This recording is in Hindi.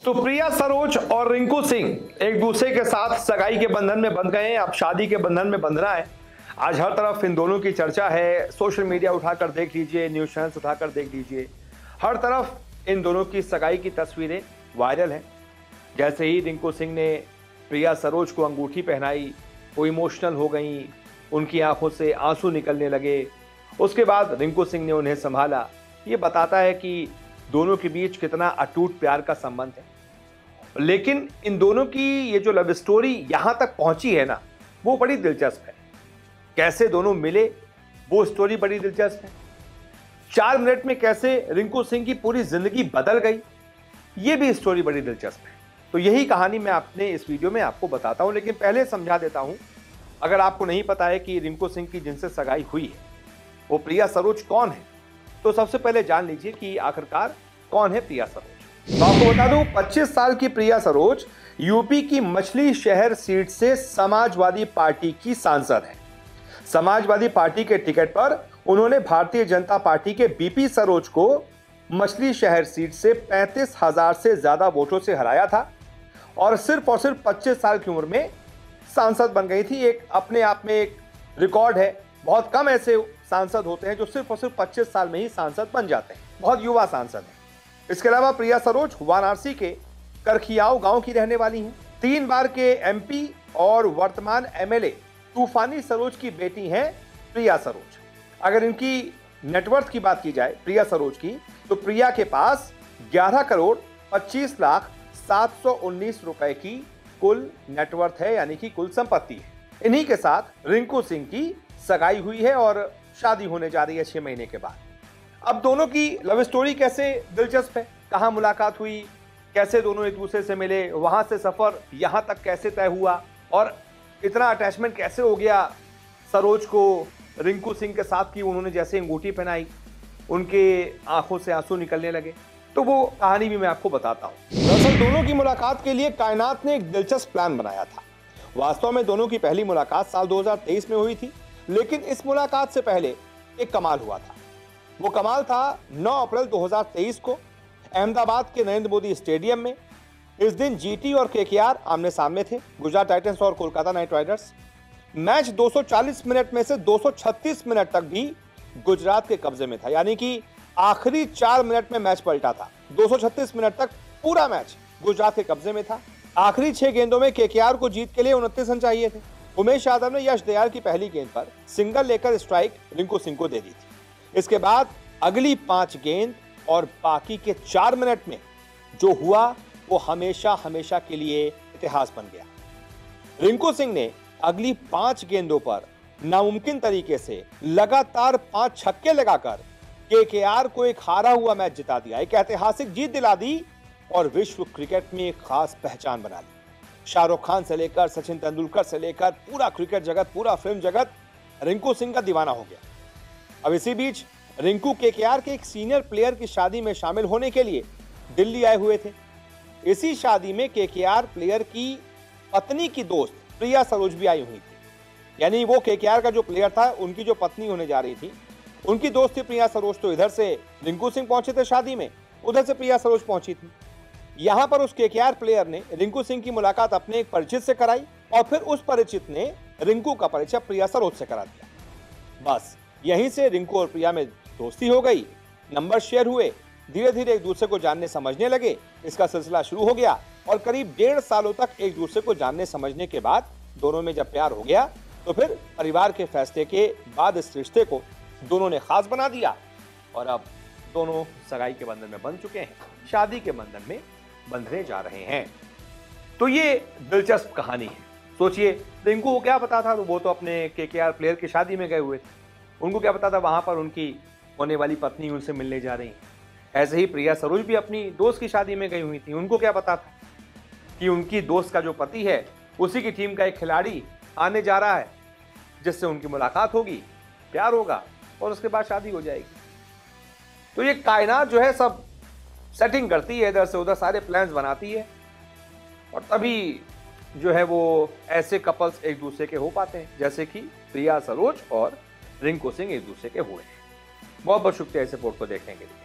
तो प्रिया सरोज और रिंकू सिंह एक दूसरे के साथ सगाई के बंधन में बंध गए हैं। अब शादी के बंधन में बंधना है। आज हर तरफ इन दोनों की चर्चा है। सोशल मीडिया उठाकर देख लीजिए, न्यूज चैनल्स उठाकर देख लीजिए, हर तरफ इन दोनों की सगाई की तस्वीरें वायरल हैं। जैसे ही रिंकू सिंह ने प्रिया सरोज को अंगूठी पहनाई, वो इमोशनल हो गई, उनकी आंखों से आंसू निकलने लगे। उसके बाद रिंकू सिंह ने उन्हें संभाला। ये बताता है कि दोनों के बीच कितना अटूट प्यार का संबंध है। लेकिन इन दोनों की ये जो लव स्टोरी यहां तक पहुंची है ना, वो बड़ी दिलचस्प है। कैसे दोनों मिले, वो स्टोरी बड़ी दिलचस्प है। 4 मिनट में कैसे रिंकू सिंह की पूरी जिंदगी बदल गई, ये भी स्टोरी बड़ी दिलचस्प है। तो यही कहानी मैं अपने इस वीडियो में आपको बताता हूं। लेकिन पहले समझा देता हूं, अगर आपको नहीं पता है कि रिंकू सिंह की जिनसे सगाई हुई है वो प्रिया सरोज कौन है, तो सबसे पहले जान लीजिए कि आखिरकार कौन है प्रिया सरोज। तो आपको बता दूं, 25 साल की प्रिया सरोज यूपी की मछली शहर सीट से समाजवादी पार्टी की सांसद है। समाजवादी पार्टी के टिकट पर उन्होंने भारतीय जनता पार्टी के बीपी सरोज को मछली शहर सीट से 35,000 से ज्यादा वोटों से हराया था और सिर्फ 25 साल की उम्र में सांसद बन गई थी। एक अपने आप में एक रिकॉर्ड है। बहुत कम ऐसे सांसद होते हैं जो सिर्फ 25 साल में ही सांसद बन जाते हैं। बहुत युवा सांसद हैं। इसके अलावा प्रिया सरोज वाराणसी के करखियाव गांव की रहने वाली हैं। 3 बार के एमपी और वर्तमान एमएलए तूफानी सरोज की बेटी हैं प्रिया सरोज। अगर इनकी नेटवर्थ की बात की जाए प्रिया सरोज की, तो प्रिया के पास 11 करोड़ 25 लाख 719 रुपए की कुल नेटवर्थ है, यानी कि कुल संपत्ति है। इन्हीं के साथ रिंकू सिंह की सगाई हुई है और शादी होने जा रही है 6 महीने के बाद। अब दोनों की लव स्टोरी कैसे दिलचस्प है, कहां मुलाकात हुई, कैसे दोनों एक दूसरे से मिले, वहां से सफर यहां तक कैसे तय हुआ और इतना अटैचमेंट कैसे हो गया सरोज को रिंकू सिंह के साथ की उन्होंने जैसे अंगूठी पहनाई उनके आंखों से आंसू निकलने लगे, तो वो कहानी भी मैं आपको बताता हूँ। दरअसल दोनों की मुलाकात के लिए कायनात ने एक दिलचस्प प्लान बनाया था। वास्तव में दोनों की पहली मुलाकात साल 2023 में हुई थी, लेकिन इस मुलाकात से पहले एक कमाल हुआ था। वो कमाल था 9 अप्रैल 2023 को अहमदाबाद के नरेंद्र मोदी स्टेडियम में। इस दिन जीटी और केकेआर आमने सामने थे, गुजरात टाइटंस और Kolkata night Riders. Match 240 minute में से 236 मिनट तक भी गुजरात के कब्जे में था, यानी कि आखिरी 4 मिनट में मैच पलटा था। 236 मिनट तक पूरा मैच गुजरात के कब्जे में था। आखिरी 6 गेंदों में केकेआर को जीत के लिए 29 रन चाहिए थे। उमेश यादव ने यश दयाल की पहली गेंद पर सिंगल लेकर स्ट्राइक रिंकू सिंह को दे दी थी। इसके बाद अगली 5 गेंद और बाकी के 4 मिनट में जो हुआ वो हमेशा हमेशा के लिए इतिहास बन गया। रिंकू सिंह ने अगली 5 गेंदों पर नामुमकिन तरीके से लगातार 5 छक्के लगाकर केकेआर को एक हारा हुआ मैच जिता दिया, एक ऐतिहासिक जीत दिला दी और विश्व क्रिकेट में एक खास पहचान बना ली। शाहरुख खान से लेकर सचिन तेंदुलकर से लेकर पूरा क्रिकेट जगत, पूरा फिल्म जगत रिंकू सिंह का दीवाना हो गया। अब इसी बीच रिंकू केकेआर के एक सीनियर प्लेयर की शादी में शामिल होने के लिए दिल्ली आए हुए थे। इसी शादी में केकेआर प्लेयर की पत्नी की दोस्त प्रिया सरोज भी आई हुई थी, यानी वो केकेआर का जो प्लेयर था उनकी जो पत्नी होने जा रही थी उनकी दोस्त थी प्रिया सरोज। तो इधर से रिंकू सिंह पहुंचे थे शादी में, उधर से प्रिया सरोज पहुंची थी। यहां पर उस केकेआर प्लेयर ने रिंकू सिंह की मुलाकात अपने एक परिचित से कराई और फिर उस परिचित ने रिंकू का परिचय प्रिया सरोज से करा दिया। बस यहीं से रिंकू और प्रिया में दोस्ती हो गई, नंबर शेयर हुए, धीरे धीरे एक दूसरे को जानने समझने लगे। इसका सिलसिला शुरू हो गया और करीब 1.5 सालों तक एक दूसरे को जानने समझने के बाद दोनों में जब प्यार हो गया तो फिर परिवार के फैसले के बाद इस रिश्ते को दोनों ने खास बना दिया और अब दोनों सगाई के बंधन में बंध चुके हैं, शादी के बंधन में बंधने जा रहे हैं। तो ये दिलचस्प कहानी है। सोचिए, रिंकू को क्या पता था, वो तो अपने केकेआर प्लेयर की शादी में गए हुए थे, उनको क्या पता था वहां पर उनकी होने वाली पत्नी उनसे मिलने जा रही है। ऐसे ही प्रिया सरोज भी अपनी दोस्त की शादी में गई हुई थी, उनको क्या पता था कि उनकी दोस्त का जो पति है उसी की टीम का एक खिलाड़ी आने जा रहा है, जिससे उनकी मुलाकात होगी, प्यार होगा और उसके बाद शादी हो जाएगी। तो ये कायनात जो है सब सेटिंग करती है, इधर से उधर सारे प्लान्स बनाती है और तभी जो है वो ऐसे कपल्स एक दूसरे के हो पाते हैं, जैसे कि प्रिया सरोज और रिंकू सिंह एक दूसरे के हुए हैं। बहुत बहुत शुक्रिया इस रिपोर्ट को देखने के लिए।